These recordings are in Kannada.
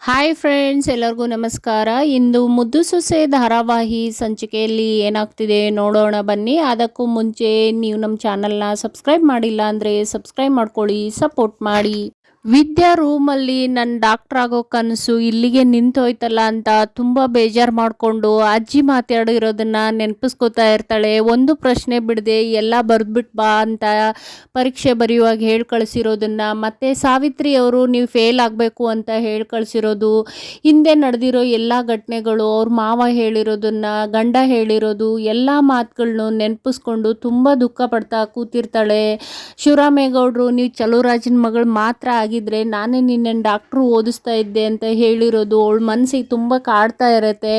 ಹಾಯ್ ಫ್ರೆಂಡ್ಸ್, ಎಲ್ಲರಿಗೂ ನಮಸ್ಕಾರ. ಇಂದು ಮುದ್ದು ಸೊಸೆ ಧಾರಾವಾಹಿ ಸಂಚಿಕೆಯಲ್ಲಿ ಏನಾಗ್ತಿದೆ ನೋಡೋಣ ಬನ್ನಿ. ಅದಕ್ಕೂ ಮುಂಚೆ ನೀವು ನಮ್ಮ ಚಾನಲ್ನ ಸಬ್ಸ್ಕ್ರೈಬ್ ಮಾಡಿಲ್ಲ ಅಂದರೆ ಸಬ್ಸ್ಕ್ರೈಬ್ ಮಾಡ್ಕೊಳ್ಳಿ, ಸಪೋರ್ಟ್ ಮಾಡಿ. ವಿದ್ಯಾ ರೂಮಲ್ಲಿ ನನ್ನ ಡಾಕ್ಟರ್ ಆಗೋ ಕನಸು ಇಲ್ಲಿಗೆ ನಿಂತೋಯ್ತಲ್ಲ ಅಂತ ತುಂಬ ಬೇಜಾರು ಮಾಡಿಕೊಂಡು ಅಜ್ಜಿ ಮಾತಾಡಿರೋದನ್ನ ನೆನಪಿಸ್ಕೋತಾ ಇರ್ತಾಳೆ. ಒಂದು ಪ್ರಶ್ನೆ ಬಿಡದೆ ಎಲ್ಲ ಬರೆದ್ಬಿಟ್ಟು ಬಾ ಅಂತ ಪರೀಕ್ಷೆ ಬರೆಯುವಾಗ ಹೇಳಿ ಕಳಿಸಿರೋದನ್ನ, ಮತ್ತು ಸಾವಿತ್ರಿ ಅವರು ನೀವು ಫೇಲ್ ಆಗಬೇಕು ಅಂತ ಹೇಳಿ ಕಳಿಸಿರೋದು, ಹಿಂದೆ ನಡೆದಿರೋ ಎಲ್ಲ ಘಟನೆಗಳು, ಅವ್ರ ಮಾವ ಹೇಳಿರೋದನ್ನ, ಗಂಡ ಹೇಳಿರೋದು ಎಲ್ಲ ಮಾತುಗಳನ್ನು ನೆನಪಿಸ್ಕೊಂಡು ತುಂಬ ದುಃಖ ಪಡ್ತಾ ಕೂತಿರ್ತಾಳೆ. ಶಿವರಾಮೇಗೌಡರು ನೀವು ಚಲುವರಾಜನ ಮಗಳು ಮಾತ್ರ ಆಗಿದ್ರೆ ನಾನೇ ನಿನ್ನನ್ನು ಡಾಕ್ಟ್ರು ಓದಿಸ್ತಾ ಇದ್ದೆ ಅಂತ ಹೇಳಿರೋದು ಅವಳ ಮನಸ್ಸಿಗೆ ತುಂಬ ಕಾಡ್ತಾ ಇರತ್ತೆ.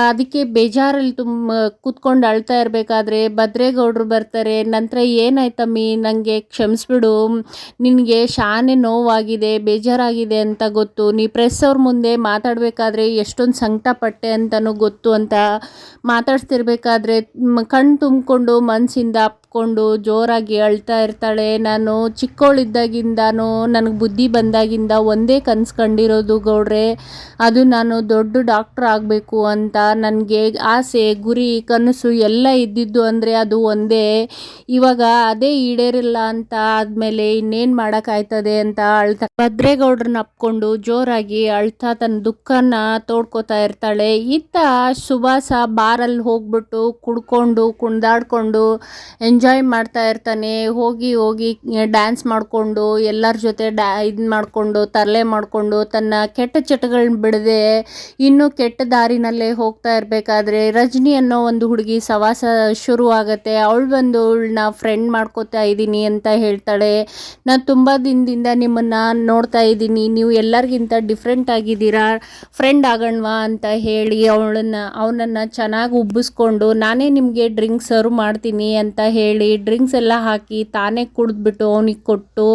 ಅದಕ್ಕೆ ಬೇಜಾರಲ್ಲಿ ಕೂತ್ಕೊಂಡು ಅಳ್ತಾ ಇರಬೇಕಾದ್ರೆ ಭದ್ರೇಗೌಡರು ಬರ್ತಾರೆ. ನಂತರ ಏನಾಯ್ತಮ್ಮಿ, ನನಗೆ ಕ್ಷಮಿಸ್ಬಿಡು, ನಿನಗೆ ಶಾನೆ ನೋವಾಗಿದೆ, ಬೇಜಾರಾಗಿದೆ ಅಂತ ಗೊತ್ತು, ನೀ ಪ್ರೆಸ್ ಅವ್ರ ಮುಂದೆ ಮಾತಾಡಬೇಕಾದ್ರೆ ಎಷ್ಟೊಂದು ಸಂಕಟ ಪಟ್ಟೆ ಅಂತಲೂ ಗೊತ್ತು ಅಂತ ಮಾತಾಡ್ತಿರ್ಬೇಕಾದ್ರೆ ಕಣ್ಣು ತುಂಬಿಕೊಂಡು ಮನಸ್ಸಿಂದ ಅಪ್ಕೊಂಡು ಜೋರಾಗಿ ಅಳ್ತಾ ಇರ್ತಾಳೆ. ನಾನು ಚಿಕ್ಕವಳಿದ್ದಾಗಿಂದನೂ ನನಗೆ ಬುದ್ಧಿ ಬಂದಾಗಿಂದ ಒಂದೇ ಕನಸು ಕಂಡಿರೋದು ಗೌಡ್ರೆ, ಅದು ನಾನು ದೊಡ್ಡ ಡಾಕ್ಟ್ರ್ ಆಗಬೇಕು ಅಂತ. ನನಗೆ ಆಸೆ, ಗುರಿ, ಕನಸು ಎಲ್ಲ ಇದ್ದಿದ್ದು ಅಂದರೆ ಅದು ಒಂದೇ. ಇವಾಗ ಅದೇ ಈಡೇರಿಲ್ಲ ಅಂತ ಆದಮೇಲೆ ಇನ್ನೇನು ಮಾಡೋಕ್ಕಾಯ್ತದೆ ಅಂತ ಅಳ್ತಾ ಭದ್ರೇಗೌಡ್ರನ್ನ ಅಪ್ಕೊಂಡು ಜೋರಾಗಿ ಅಳ್ತಾ ತನ್ನ ದುಃಖನ ತೋಡ್ಕೋತಾ ಇರ್ತಾಳೆ. ಇತ್ತ ಸುಭಾಸ ಬಾರಲ್ಲಿ ಹೋಗ್ಬಿಟ್ಟು ಕುಡ್ಕೊಂಡು ಕುಣ್ದಾಡ್ಕೊಂಡು ಎಂಜಾಯ್ ಮಾಡ್ತಾ ಇರ್ತಾನೆ. ಹೋಗಿ ಹೋಗಿ ಡ್ಯಾನ್ಸ್ ಮಾಡಿಕೊಂಡು ಎಲ್ಲರ ಜೊತೆ ಇದು ಮಾಡಿಕೊಂಡು ತರಲೆ ಮಾಡಿಕೊಂಡು ತನ್ನ ಕೆಟ್ಟ ಚಟಗಳನ್ನ ಬಿಡದೆ ಇನ್ನೂ ಕೆಟ್ಟ ದಾರಿನಲ್ಲೇ ಹೋಗ್ತಾ ಇರಬೇಕಾದ್ರೆ ರಜನಿ ಅನ್ನೋ ಒಂದು ಹುಡುಗಿ ಸವಾಸ ಶುರು ಆಗುತ್ತೆ. ಅವಳು ಬಂದು ಅವಳನ್ನ ಫ್ರೆಂಡ್ ಮಾಡ್ಕೋತಾ ಇದ್ದೀನಿ ಅಂತ ಹೇಳ್ತಾಳೆ. ನಾನು ತುಂಬ ದಿನದಿಂದ ನಿಮ್ಮನ್ನು ನೋಡ್ತಾ ಇದ್ದೀನಿ, ನೀವು ಎಲ್ಲರಿಗಿಂತ ಡಿಫ್ರೆಂಟ್ ಆಗಿದ್ದೀರಾ, ಫ್ರೆಂಡ್ ಆಗೋಣವಾ ಅಂತ ಹೇಳಿ ಅವನನ್ನು ಚೆನ್ನಾಗಿ ಉಬ್ಬಿಸ್ಕೊಂಡು ನಾನೇ ನಿಮಗೆ ಡ್ರಿಂಕ್ಸ್ ಸರ್ವ್ ಮಾಡ್ತೀನಿ ಅಂತ ಹೇಳಿ ಡ್ರಿಂಕ್ಸ್ ಎಲ್ಲ ಹಾಕಿ ತಾನೇ ಕುಡಿದ್ಬಿಟ್ಟು ಅವನಿಗೆ ಕೊಟ್ಟು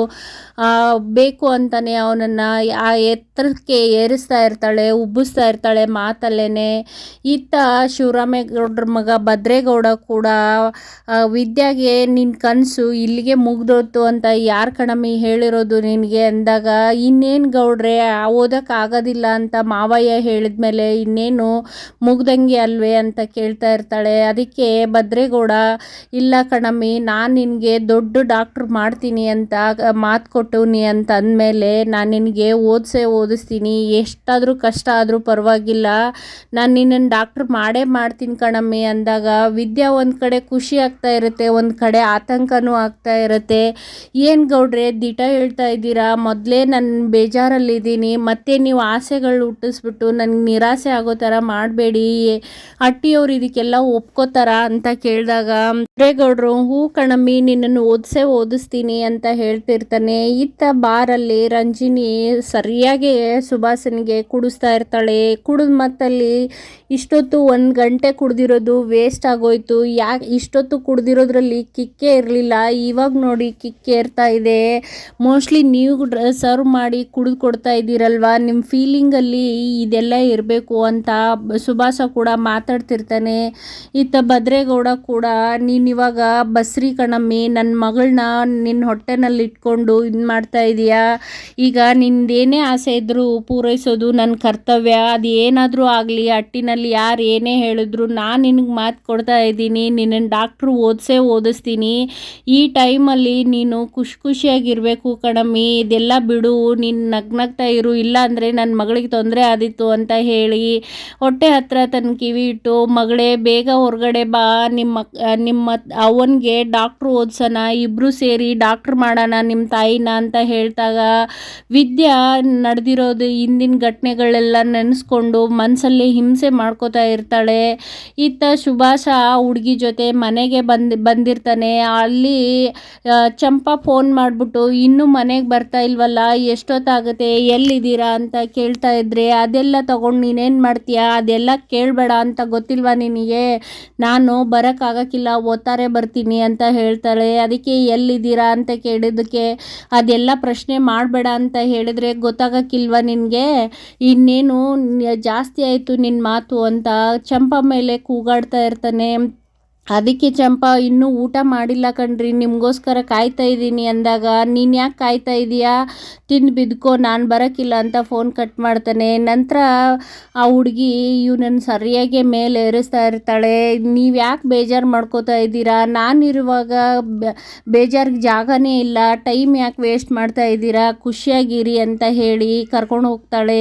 ಬೇಕು ಅಂತಲೇ ಅವನನ್ನು ಆ ಎತ್ತರಕ್ಕೆ ಏರಿಸ್ತಾ ಇರ್ತಾಳೆ, ಉಬ್ಬಿಸ್ತಾ ಇರ್ತಾಳೆ ಮಾತಲ್ಲೇ. ಇತ್ತ ಶಿವರಾಮೇಗೌಡ್ರ ಮಗ ಭದ್ರೇಗೌಡ ಕೂಡ ವಿದ್ಯಾಗೆ ನಿನ್ನ ಕನಸು ಇಲ್ಲಿಗೆ ಮುಗ್ದೋಯ್ತು ಅಂತ ಯಾರು ಕಣಮ್ಮಿ ಹೇಳಿರೋದು ನಿನಗೆ ಅಂದಾಗ, ಇನ್ನೇನು ಗೌಡ್ರೆ ಓದೋಕ್ಕಾಗೋದಿಲ್ಲ ಅಂತ ಮಾವಯ್ಯ ಹೇಳಿದ್ಮೇಲೆ ಇನ್ನೇನು ಮುಗ್ದಂಗೆ ಅಲ್ವೇ ಅಂತ ಕೇಳ್ತಾ ಇರ್ತಾಳೆ. ಅದಕ್ಕೆ ಭದ್ರೇಗೌಡ, ಇಲ್ಲ ಕಣಮ್ಮಿ, ನಾನು ನಿನಗೆ ದೊಡ್ಡ ಡಾಕ್ಟ್ರ್ ಮಾಡ್ತೀನಿ ಅಂತ ಮಾತು ಕೊಟ್ಟವ್ನಿ ಅಂತ ಅಂದಮೇಲೆ ನಾನು ನಿನಗೆ ಓದಿಸ್ತೀನಿ, ಎಷ್ಟಾದರೂ ಕಷ್ಟ ಆದರೂ ಪರವಾಗಿಲ್ಲ, ನಾನು ನಿನ್ನನ್ನು ಡಾಕ್ಟ್ರ್ ಮಾಡೇ ಮಾಡ್ತೀನಿ ಕಣಮ್ಮಿ ಅಂದಾಗ ವಿದ್ಯಾ ಒಂದು ಕಡೆ ಖುಷಿ ಆಗ್ತಾ ಇರುತ್ತೆ, ಒಂದು ಕಡೆ ಆತಂಕನೂ ಆಗ್ತಾ ಇರುತ್ತೆ. ಏನು ಗೌಡ್ರೆ ದಿಟ ಹೇಳ್ತಾ ಇದ್ದೀರಾ, ಮೊದಲೇ ನಾನು ಬೇಜಾರಲ್ಲಿದ್ದೀನಿ, ಮತ್ತೆ ನೀವು ಆಸೆಗಳು ಹುಟ್ಟಿಸ್ಬಿಟ್ಟು ನನಗೆ ನಿರಾಸೆ ಆಗೋ ಥರ ಮಾಡಬೇಡಿ, ಅಟ್ಟಿಯವ್ರು ಇದಕ್ಕೆಲ್ಲ ಒಪ್ಕೋತಾರ ಅಂತ ಕೇಳಿದಾಗ ಭದ್ರೇಗೌಡರು, ಹೂ ಕಣಮ್ಮಿ, ನಿನ್ನನ್ನು ಓದಿಸ್ತೀನಿ ಅಂತ ಹೇಳ್ತಿರ್ತಾನೆ. ಇತ್ತ ಬಾರಲ್ಲಿ ರಂಜಿನಿ ಸರಿಯಾಗಿ ಸುಭಾಸನಿಗೆ ಕುಡಿಸ್ತಾ ಇರ್ತಾಳೆ. ಕುಡಿದ ಮತ್ತಲ್ಲಿ ಇಷ್ಟೊತ್ತು 1 ಗಂಟೆ ಕುಡ್ದಿರೋದು ವೇಸ್ಟ್ ಆಗೋಯ್ತು, ಯಾಕೆ ಇಷ್ಟೊತ್ತು ಕುಡ್ದಿರೋದ್ರಲ್ಲಿ ಕಿಕ್ಕೇ ಇರಲಿಲ್ಲ, ಇವಾಗ ನೋಡಿ ಕಿಕ್ಕೆ ಇರ್ತಾ ಇದೆ, ಮೋಸ್ಟ್ಲಿ ನೀವು ಸರ್ವ್ ಮಾಡಿ ಕುಡಿದು ಕೊಡ್ತಾ ಇದ್ದೀರಲ್ವಾ, ನಿಮ್ಮ ಫೀಲಿಂಗಲ್ಲಿ ಇದೆಲ್ಲ ಇರಬೇಕು ಅಂತ ಸುಭಾಸ ಕೂಡ ಮಾತಾಡ್ತಿರ್ತಾನೆ. ಇತ್ತ ಭದ್ರೇಗೌಡ ಕೂಡ, ನೀನಿವಾಗ ಬಸ್ರಿ ಕಣಮ್ಮಿ, ನನ್ನ ಮಗಳನ್ನ ನಿನ್ನ ಹೊಟ್ಟೆನಲ್ಲಿ ಇಟ್ಕೊಂಡು ಇದು ಮಾಡ್ತಾ ಇದೀಯಾ, ಈಗ ನಿಂದೇನೇ ಆಸೆ ಇದ್ದರೂ ಪೂರೈಸೋದು ನನ್ನ ಕರ್ತವ್ಯ, ಅದು ಏನಾದರೂ ಆಗಲಿ, ಅಟ್ಟಿನಲ್ಲಿ ಯಾರು ಏನೇ ಹೇಳಿದ್ರು ನಾನು ನಿನಗೆ ಮಾತು ಕೊಡ್ತಾ ಇದ್ದೀನಿ, ನಿನ್ನನ್ನು ಡಾಕ್ಟ್ರು ಓದಿಸ್ತೀನಿ, ಈ ಟೈಮಲ್ಲಿ ನೀನು ಖುಷಿಯಾಗಿರಬೇಕು ಕಣಮ್ಮಿ, ಇದೆಲ್ಲ ಬಿಡು, ನೀನು ನಗ್ನಗ್ತಾ ಇರು, ಇಲ್ಲ ಅಂದರೆ ನನ್ನ ಮಗಳಿಗೆ ತೊಂದರೆ ಆದಿತ್ತು ಅಂತ ಹೇಳಿ ಹೊಟ್ಟೆ ಹತ್ರ ತನ್ನ ಕಿವಿ ಇಟ್ಟು, ಮಗಳೇ ಬೇಗ ಹೊರಗಡೆ ಬಾ, ನಿಮ್ಮ ಅವನಿಗೆ ಡಾಕ್ಟ್ರು ಓದಿಸೋಣ, ಇಬ್ಬರು ಸೇರಿ ಡಾಕ್ಟ್ರ್ ಮಾಡೋಣ ನಿಮ್ಮ ತಾಯಿನ ಅಂತ ಹೇಳ್ದಾಗ ವಿದ್ಯಾ ನಡೆದಿರೋದು ಹಿಂದಿನ ಘಟನೆಗಳೆಲ್ಲ ನೆನೆಸ್ಕೊಂಡು ಮನಸ್ಸಲ್ಲಿ ಹಿಂಸೆ ಮಾಡ್ಕೋತಾ ಇರ್ತಾಳೆ. ಇತ್ತ ಸುಭಾಸ ಹುಡುಗಿ ಜೊತೆ ಮನೆಗೆ ಬಂದಿರ್ತಾನೆ. ಅಲ್ಲಿ ಚಂಪಾ ಫೋನ್ ಮಾಡಿಬಿಟ್ಟು ಇನ್ನೂ ಮನೆಗೆ ಬರ್ತಾ ಇಲ್ವಲ್ಲ, ಎಷ್ಟೊತ್ತಾಗುತ್ತೆ, ಎಲ್ಲಿದ್ದೀರಾ ಅಂತ ಕೇಳ್ತಾ ಇದ್ರೆ, ಅದೆಲ್ಲ ತೊಗೊಂಡು ನೀನೇನು ಮಾಡ್ತೀಯಾ, ಅದೆಲ್ಲ ಕೇಳಬೇಡ ಅಂತ ಗೊತ್ತಿಲ್ವಾ ನಿನಗೆ, ನಾನು ಬರೋಕ್ಕಾಗಕ್ಕಿಲ್ಲ, ಓದ್ತಾರೆ ಬರ್ತೀನಿ ಅಂತ ಹೇಳ್ತಾಳೆ. ಅದಕ್ಕೆ ಎಲ್ಲಿದ್ದೀರಾ ಅಂತ ಕೇಳಿದ್ದಕ್ಕೆ, ಅದೆಲ್ಲ ಪ್ರಶ್ನೆ ಮಾಡಬೇಡ ಅಂತ ಹೇಳಿದರೆ ಗೊತ್ತಾಗಕ್ಕಿಲ್ವ ನಿನಗೆ, ಇನ್ನೇನು ಜಾಸ್ತಿ ಆಯಿತು ನಿನ್ನ ಮಾತು ಅಂತ ಚಂಪಾ ಮೇಲೆ ಕೂಗಾಡ್ತಾ ಇರ್ತಾನೆ. ಅದಕ್ಕೆ ಚಂಪಾ ಇನ್ನೂ ಊಟ ಮಾಡಿಲ್ಲ ಕಣ್ರಿ, ನಿಮಗೋಸ್ಕರ ಕಾಯ್ತಾ ಇದ್ದೀನಿ ಅಂದಾಗ, ನೀನು ಯಾಕೆ ಕಾಯ್ತಾ ಇದೀಯಾ, ತಿಂದು ಬಿದ್ಕೋ, ನಾನು ಬರೋಕ್ಕಿಲ್ಲ ಅಂತ ಫೋನ್ ಕಟ್ ಮಾಡ್ತಾನೆ. ನಂತರ ಆ ಹುಡುಗಿ ಇವನನ್ನು ಸರಿಯಾಗಿ ಮೇಲೆ ಏರಿಸ್ತಾ ಇರ್ತಾಳೆ. ನೀವು ಯಾಕೆ ಬೇಜಾರು ಮಾಡ್ಕೋತಾ ಇದ್ದೀರಾ, ನಾನಿರುವಾಗ ಬೇಜಾರಿಗೆ ಜಾಗನೇ ಇಲ್ಲ, ಟೈಮ್ ಯಾಕೆ ವೇಸ್ಟ್ ಮಾಡ್ತಾ ಇದ್ದೀರಾ, ಖುಷಿಯಾಗಿರಿ ಅಂತ ಹೇಳಿ ಕರ್ಕೊಂಡು ಹೋಗ್ತಾಳೆ.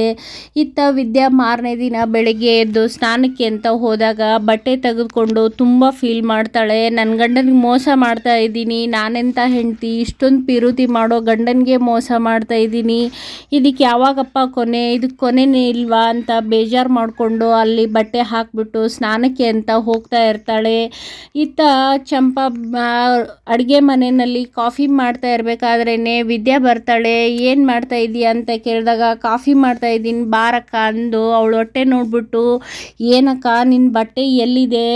ಇತ್ತ ವಿದ್ಯಾ ಮಾರನೇ ದಿನ ಬೆಳಗ್ಗೆ ಎದ್ದು ಸ್ನಾನಕ್ಕೆ ಅಂತ ಹೋದಾಗ ಬಟ್ಟೆ ತೆಗೆದುಕೊಂಡು ತುಂಬ ಫೀಲ್ ಮಾಡ್ತಾಳೆ. ನನ್ನ ಗಂಡನಿಗೆ ಮೋಸ ಮಾಡ್ತಾ ಇದ್ದೀನಿ, ನಾನೆಂತ ಹೆಂಡ್ತಿ, ಇಷ್ಟೊಂದು ಪಿರುತಿ ಮಾಡೋ ಗಂಡನಿಗೆ ಮೋಸ ಮಾಡ್ತಾ ಇದ್ದೀನಿ, ಇದಕ್ಕೆ ಯಾವಾಗಪ್ಪ ಕೊನೆ, ಇದಕ್ಕೆ ಕೊನೆನೇ ಇಲ್ವಾ ಅಂತ ಬೇಜಾರು ಮಾಡಿಕೊಂಡು ಅಲ್ಲಿ ಬಟ್ಟೆ ಹಾಕಿಬಿಟ್ಟು ಸ್ನಾನಕ್ಕೆ ಅಂತ ಹೋಗ್ತಾ ಇರ್ತಾಳೆ. ಇತ್ತ ಚಂಪಾ ಅಡುಗೆ ಮನೆಯಲ್ಲಿ ಕಾಫಿ ಮಾಡ್ತಾ ಇರಬೇಕಾದ್ರೇ ವಿದ್ಯಾ ಬರ್ತಾಳೆ. ಏನು ಮಾಡ್ತಾ ಇದೀಯಾ ಅಂತ ಕೇಳಿದಾಗ ಕಾಫಿ ಮಾಡ್ತಾ ಇದ್ದೀನಿ ಬಾರಕ್ಕ ಅಂದು ಅವಳು ಹೊಟ್ಟೆ ನೋಡ್ಬಿಟ್ಟು, ಏನಕ್ಕ ನಿನ್ನ ಬಟ್ಟೆ ಎಲ್ಲಿದೆ,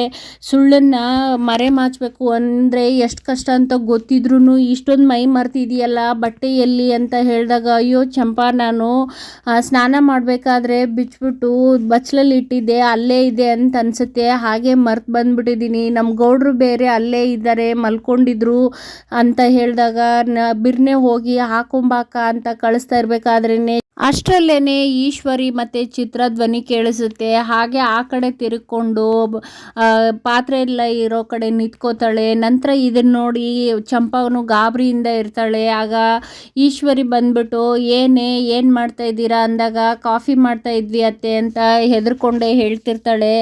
ಸುಳ್ಳನ್ನು ಮರೆ ಮಾಚಬೇಕು ಅಂದರೆ ಎಷ್ಟು ಕಷ್ಟ ಅಂತ ಗೊತ್ತಿದ್ರೂ ಇಷ್ಟೊಂದು ಮೈ ಮರ್ತಿದೆಯಲ್ಲ, ಬಟ್ಟೆ ಎಲ್ಲಿ ಅಂತ ಹೇಳಿದಾಗ, ಅಯ್ಯೋ ಚಂಪಾ ನಾನು ಸ್ನಾನ ಮಾಡಬೇಕಾದ್ರೆ ಬಿಚ್ಬಿಟ್ಟು ಬಚ್ಚಲಲ್ಲಿ ಇಟ್ಟಿದ್ದೆ, ಅಲ್ಲೇ ಇದೆ ಅಂತ ಅನಿಸುತ್ತೆ, ಹಾಗೆ ಮರ್ತು ಬಂದುಬಿಟ್ಟಿದ್ದೀನಿ, ನಮ್ಮ ಗೌಡ್ರು ಬೇರೆ ಅಲ್ಲೇ ಇದ್ದಾರೆ ಮಲ್ಕೊಂಡಿದ್ರು ಅಂತ ಹೇಳಿದಾಗ, ಬಿರ್ನೆ ಹೋಗಿ ಹಾಕೊಂಬಾಕ ಅಂತ ಕಳಿಸ್ತಾ ಇರಬೇಕಾದ್ರೇ ಅಷ್ಟರಲ್ಲೇ ಈಶ್ವರಿ ಮತ್ತು ಚಿತ್ರ ಧ್ವನಿ ಕೇಳಿಸುತ್ತೆ. ಹಾಗೆ ಆ ಕಡೆ ತಿರುಗಿಕೊಂಡು ಪಾತ್ರೆ ಎಲ್ಲ ಇರೋ ಕಡೆ ನಿಂತ್ಕೋತಾಳೆ. ನಂತರ ಇದನ್ನು ನೋಡಿ ಚಂಪಾವನು ಗಾಬರಿಯಿಂದ ಇರ್ತಾಳೆ. ಆಗ ಈಶ್ವರಿ ಬಂದ್ಬಿಟ್ಟು, ಏನು ಮಾಡ್ತಾ ಇದ್ದೀರಾ ಅಂದಾಗ, ಕಾಫಿ ಮಾಡ್ತಾ ಇದ್ವಿ ಅತ್ತೆ ಅಂತ ಹೆದರ್ಕೊಂಡೆ ಹೇಳ್ತಿರ್ತಾಳೆ.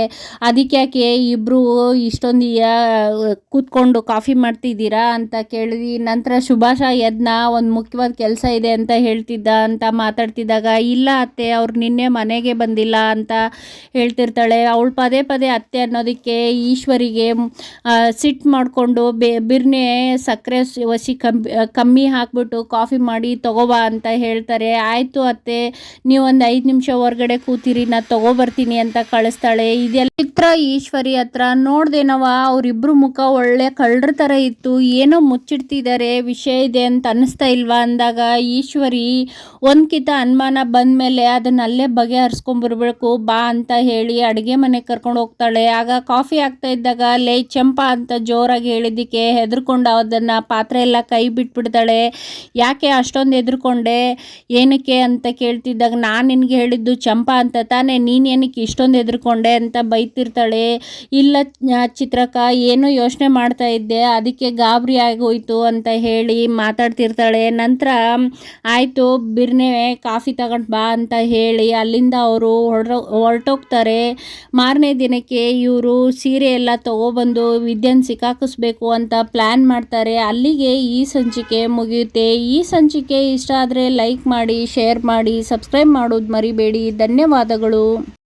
ಅದಕ್ಕೆ ಯಾಕೆ ಇಬ್ಬರು ಇಷ್ಟೊಂದು ಕೂತ್ಕೊಂಡು ಕಾಫಿ ಮಾಡ್ತಿದ್ದೀರಾ ಅಂತ ಕೇಳಿದ್ವಿ. ನಂತರ ಸುಭಾಷ ಎದ್ನ ಒಂದು ಮುಖ್ಯವಾದ ಕೆಲಸ ಇದೆ ಅಂತ ಹೇಳ್ತಿದ್ದ ಅಂತ ಮಾತಾಡ್ತಿದ್ದಾಗ, ಇಲ್ಲ ಅತ್ತೆ ಅವ್ರು ನಿನ್ನೆ ಮನೆಗೆ ಬಂದಿಲ್ಲ ಅಂತ ಹೇಳ್ತಿರ್ತಾಳೆ. ಅವಳು ಪದೇ ಪದೇ ಅತ್ತೆ ಅನ್ನೋದಕ್ಕೆ ಈಶ್ವರಿಗೆ ಸಿಟ್ಟು ಮಾಡಿಕೊಂಡು ಬಿರ್ನೆ ಸಕ್ಕರೆ ಒಸಿ ಕಮ್ಮಿ ಹಾಕ್ಬಿಟ್ಟು ಕಾಫಿ ಮಾಡಿ ತಗೋಬಾ ಅಂತ ಹೇಳ್ತಾರೆ. ಆಯಿತು ಅತ್ತೆ, ನೀವು ಒಂದು 5 ನಿಮಿಷ ಹೊರಗಡೆ ಕೂತಿರಿ, ನಾನು ತಗೋಬರ್ತೀನಿ ಅಂತ ಕಳಿಸ್ತಾಳೆ. ಇದೆಲ್ಲ ಚಿತ್ರ ಈಶ್ವರಿ ಹತ್ರ ನೋಡ್ದೇನವ, ಅವರಿಬ್ಬರು ಮುಖ ಒಳ್ಳೆ ಕಳ್ಳರ ಥರ ಇತ್ತು, ಏನೋ ಮುಚ್ಚಿಡ್ತಿದ್ದಾರೆ, ವಿಷಯ ಇದೆ ಅಂತ ಅನ್ನಿಸ್ತಾ ಇಲ್ವಾ ಅಂದಾಗ, ಈಶ್ವರಿ ಒಂದ್ಕಿತ ಅನುಮಾನ ಬಂದಮೇಲೆ ಅದನ್ನ ಅಲ್ಲೇ ಬಗೆಹರಿಸ್ಕೊಂಬರ್ಬೇಕು ಬಾ ಅಂತ ಹೇಳಿ ಅಡುಗೆ ಮನೆಗೆ ಕರ್ಕೊಂಡು ಹೋಗ್ತಾಳೆ. ಆಗ ಕಾಫಿ ಆಗ್ತಾ ಇದ್ದಾಗ, ಲೇ ಚಂಪಾ ಅಂತ ಜೋರಾಗಿ ಹೇಳಿದ್ದಕ್ಕೆ ಹೆದರ್ಕೊಂಡು ಅದನ್ನು ಪಾತ್ರೆ ಎಲ್ಲ ಕೈ ಬಿಟ್ಬಿಡ್ತಾಳೆ. ಯಾಕೆ ಅಷ್ಟೊಂದು ಹೆದರ್ಕೊಂಡೆ, ಏನಕ್ಕೆ ಅಂತ ಕೇಳ್ತಿದ್ದಾಗ, ನಾನು ನಿನಗೆ ಹೇಳಿದ್ದು ಚಂಪಾ ಅಂತ ತಾನೇ, ನೀನು ಏನಕ್ಕೆ ಇಷ್ಟೊಂದು ಹೆದರ್ಕೊಂಡೆ ಅಂತ ಬೈತಿರ್ತಾಳೆ. ಇಲ್ಲ ಚಿತ್ರಕ್ಕ, ಏನೋ ಯೋಚನೆ ಮಾಡ್ತಾ ಇದ್ದೆ, ಅದಕ್ಕೆ ಗಾಬರಿ ಆಗೋಯ್ತು ಅಂತ ಹೇಳಿ ಮಾತಾಡ್ತಿರ್ತಾಳೆ. ನಂತರ ಆಯಿತು ಬಿರ್ನೆ ಕಾಫಿ ತಗೊಂಡು ಬಾ ಅಂತ ಹೇಳಿ ಅಲ್ಲಿಂದ ಅವರು ಹೊರಟೋಗ್ತಾರೆ. ಮಾರನೇ ದಿನಕ್ಕೆ ಇವರು ಸೀರೆ ಎಲ್ಲ ತೊಗೊಬಂದು ವಿದ್ಯೆನ ಸಿಕ್ಕಾಕಿಸ್ಬೇಕು ಅಂತ ಪ್ಲ್ಯಾನ್ ಮಾಡ್ತಾರೆ. ಅಲ್ಲಿಗೆ ಈ ಸಂಚಿಕೆ ಮುಗಿಯುತ್ತೆ. ಈ ಸಂಚಿಕೆ ಇಷ್ಟ ಆದರೆ ಲೈಕ್ ಮಾಡಿ, ಶೇರ್ ಮಾಡಿ, ಸಬ್ಸ್ಕ್ರೈಬ್ ಮಾಡೋದು ಮರಿಬೇಡಿ. ಧನ್ಯವಾದಗಳು.